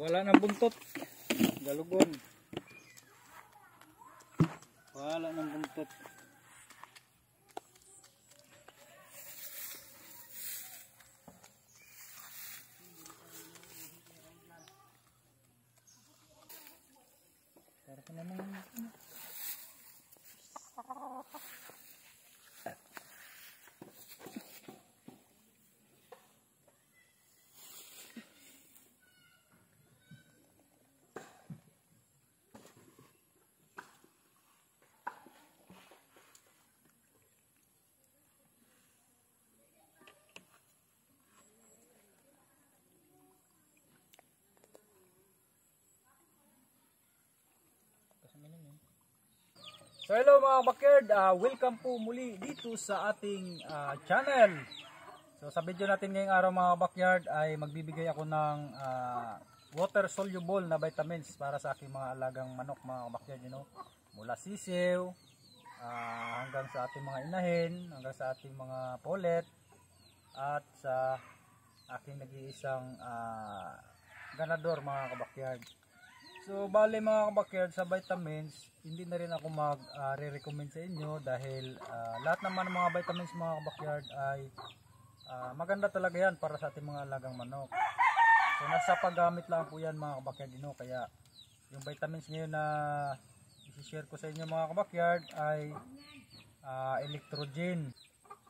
Wala nang buntot. Galugon. Wala nang buntot. Para ka naman. So hello mga backyard, welcome po muli dito sa ating channel. So sa video natin ngayong araw mga backyard ay magbibigay ako ng water soluble na vitamins para sa aking mga alagang manok mga backyard, mula sisiw hanggang sa ating mga inahin, hanggang sa ating mga polet at sa aking nag-iisang ganador mga kabakyard. So bale mga kabakyard, sa vitamins hindi na rin ako mag-re-recommend sa inyo dahil lahat naman ng mga vitamins mga kabakyard ay maganda talaga yan para sa ating mga alagang manok. So nasa paggamit lang po yan mga kabakyard, kaya yung vitamins ngayon na i-share ko sa inyo mga kabakyard ay electrogen.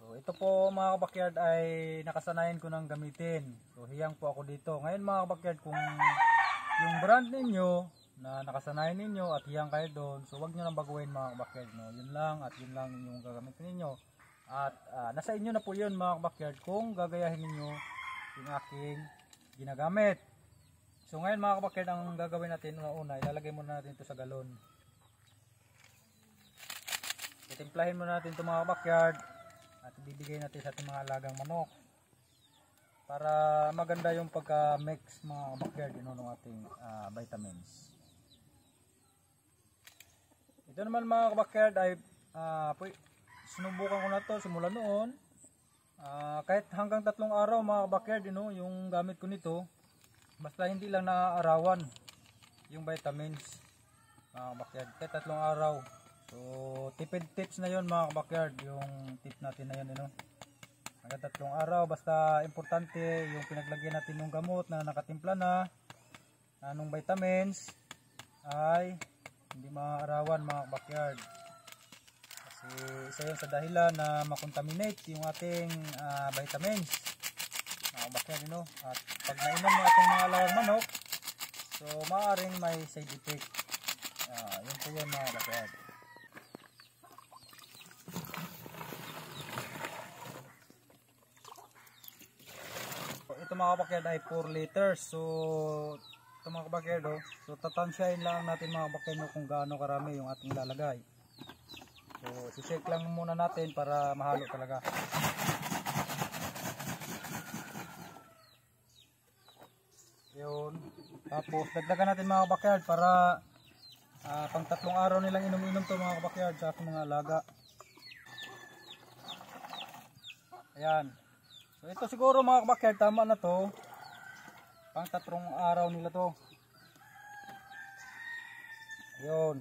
So ito po mga kabakyard ay nakasanayan ko ng gamitin. So hiyang po ako dito. Ngayon mga kabakyard, kung yung brand ninyo na nakasanayan ninyo at hiyang kayo doon, so wag nyo nang baguhin mga kabakyard, yun lang at yun lang yung gagamitin ninyo at nasa inyo na po yun mga kabakyard kung gagayahin ninyo yung aking ginagamit. So ngayon mga kabakyard, ang gagawin natin una, ilalagay muna natin ito sa galon. Itimplahin muna natin ito mga kabakyard at ibibigay natin sa ating mga alagang manok para maganda yung pagka-mix mga kabakyard ng ating vitamins. Ito naman mga kabakyard ay sinubukan ko na to simula noon. Kahit hanggang 3 araw mga kabakyard, yung gamit ko nito, basta hindi lang naaarawan yung vitamins mga kabakyard, kahit 3 araw. So tipid tips na yon mga kabakyard, yung tip natin na yun, hanggang 3 araw, basta importante yung pinaglagyan natin ng gamot na nakatimpla na ng vitamins ay hindi maaarawan mga backyard, kasi isa yun sa dahilan na makontaminate yung ating vitamins mga backyard, at pag nainom ng ating mga alagang manok, so maaaring may side effect. Yun po yun mga backyard. Ito mga backyard ay 4 liters. So ito mga kabakyard, so tatansyahin lang natin mga kabakyard kung gaano karami yung ating lalagay. So si-shake lang muna natin para mahalo talaga. Yun. Tapos dagdagan natin mga kabakyard para pang 3 araw nilang inom-inom to mga kabakyard sa ating mga alaga. Ayan. So ito siguro mga kabakyard, tama na to. Pang 3 araw nila to. Yun.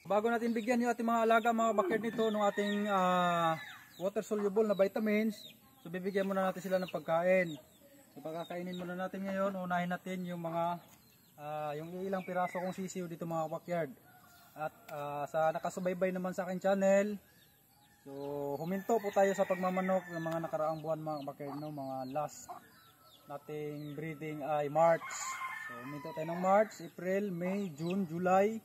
Bago natin bigyan yung ating mga alaga mga kabakyard nito ng ating water soluble na vitamins, so bibigyan muna natin sila ng pagkain. So pagkakainin muna natin ngayon, unahin natin yung mga yung ilang piraso kong sisiw dito mga kabakyard. At sa nakasubaybay naman sa akin channel, so huminto po tayo sa pagmamanok ng mga nakaraang buwan mga kabakyard, mga last nating breeding ay March. So huminto tayo ng March, April, May, June, July,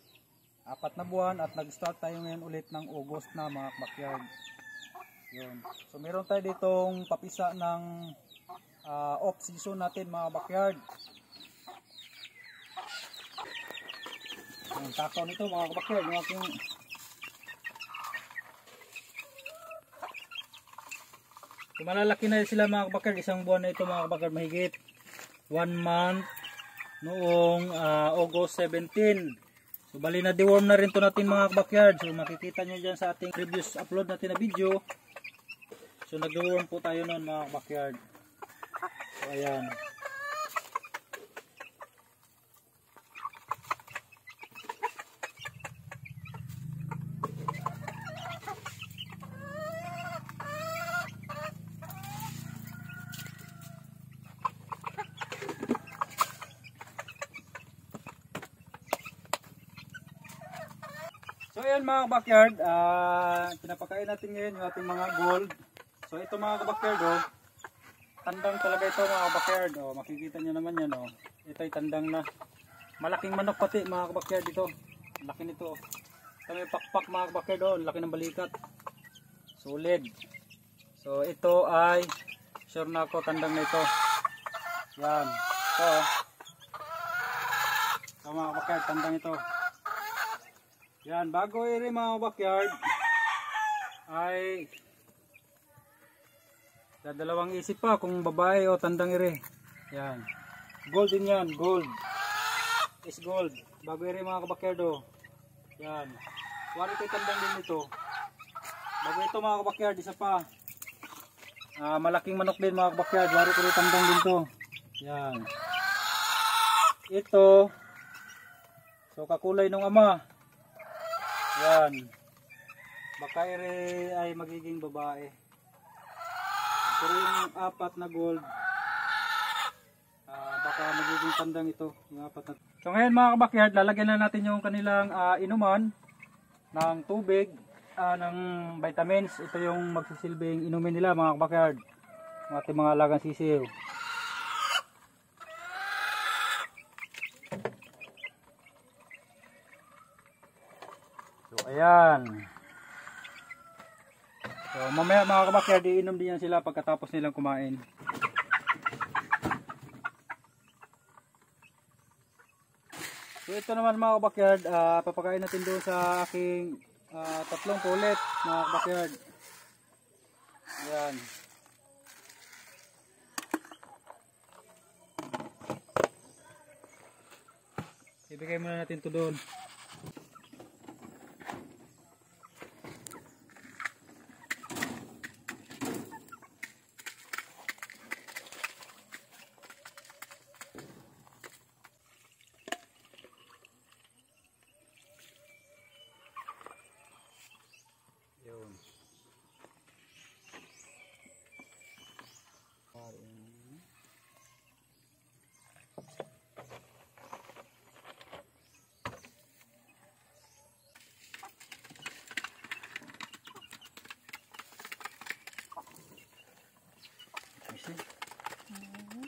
4 na buwan, at nag-start tayo ngayon ulit ng August na mga kabakyard. Yun. So meron tayo ditong papisa ng off season natin mga kabakyard. Yung takaw nito mga kabakyard, yung aking so, malalaki na sila mga kabakyard, isang buwan na ito mga kabakyard, mahigit 1 month noong August 17. So bali na deworm na rin to natin mga kabakyard. So makikita nyo dyan sa ating previous upload natin na video. So nag-deworm po tayo noon mga kabakyard. So ayan. ayan mga backyard, pinapakain natin ngayon yung ating mga gold. So ito mga backyard, oh, tandang talaga ito mga backyard. Oh, makikita nyo naman yan. Oh. Ito ay tandang na. Malaking manok pati mga backyard ito. Laki nito. Oh. Ito may pakpak mga backyard, oh. Laki ng balikat. Solid. So ito ay sure na ako tandang na ito. Yan. Ito. Ito mga backyard, tandang ito. Yan, bago iri mga backyard ay dadalawang isip pa kung babae o tandang iri. Yan. Gold din yan, gold. Is gold. Bago iri mga backyard, oh. Yan. Wari ko tandang din ito. Bago ito mga backyard, isa pa. Malaking manok din mga backyard. Wari ko tandang din to. Yan. Ito. So kakulay ng ama. Yan. Baka ere ay magiging babae. Pero yung apat na gold, baka magiging tandang ito. Yung apat na. So ngayon mga kabakyard, lalagyan na natin yung kanilang inuman ng tubig, ng vitamins. Ito yung magsisilbing inumin nila mga kabakyard. Ang ating mga alagang sisiw. Ayan. So mamaya mga kabakyard, iinom din yan sila pagkatapos nilang kumain. So ito naman mga kabakyard, papakain natin doon sa aking tatlong kulit mga kabakyard. Ayan. Ibigay muna natin ito doon.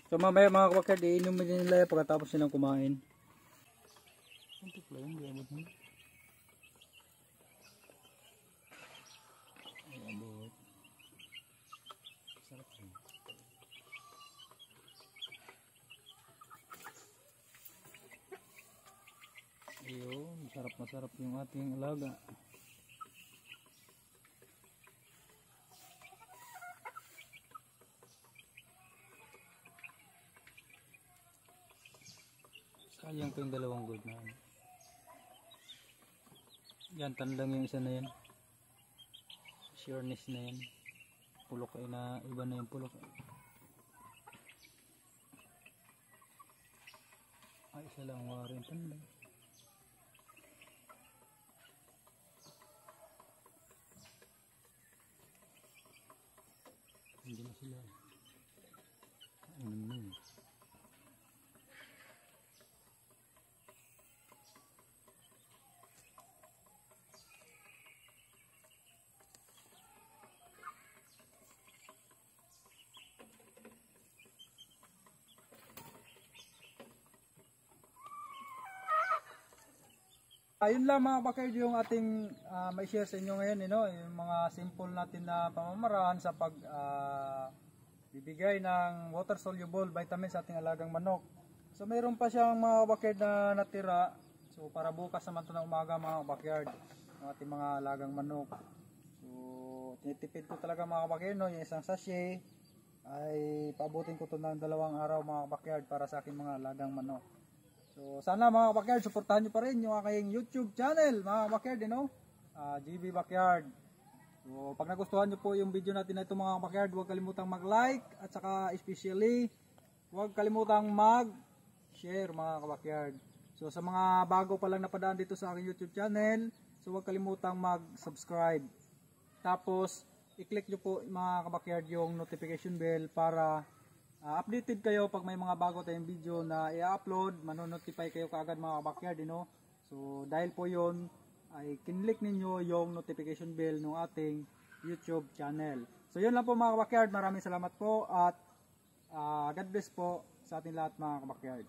So mamaya mga kabakyard, iinumin din nila pagkatapos nilang kumain. Kunti pala yung gamot mo. Ay, abot. Sarap yun. Ayun, masarap yung ating alaga. Sayang ko yung dalawang gold na. Yan, tandang yung isa na yan. Sureness na yan. Pulok ay na, iba na yung pulok. Ay, isa lang warin tandang. Hindi na sila. Ayun lang mga backyard yung ating may share sa inyo ngayon, yung mga simple natin na pamamaraan sa pag bibigay ng water soluble vitamins sa ating alagang manok. So mayroon pa siyang mga backyard na natira. So para bukas naman ito ng umaga mga backyard ng ating mga alagang manok. So tinitipid ko talaga mga backyard, yung isang sachet ay paabutin ko ito ng 2 araw mga backyard para sa aking mga alagang manok. So sana mga backyard, suportahan nyo pa rin yung aking YouTube channel mga backyard, GB Backyard. So pag nagustuhan nyo po yung video natin na ito mga backyard, huwag kalimutang mag-like at saka especially huwag kalimutang mag-share mga backyard. So sa mga bago pa lang napadaan dito sa aking YouTube channel, so huwag kalimutang mag-subscribe. Tapos i-click nyo po mga backyard yung notification bell para updated kayo pag may mga bago tayong video na i-upload, manonotify kayo kaagad mga backyard, So dahil po yun, ay kinlik ninyo yung notification bell ng ating YouTube channel. So yun lang po mga kabakyard, maraming salamat po at God bless po sa ating lahat mga kabakyard.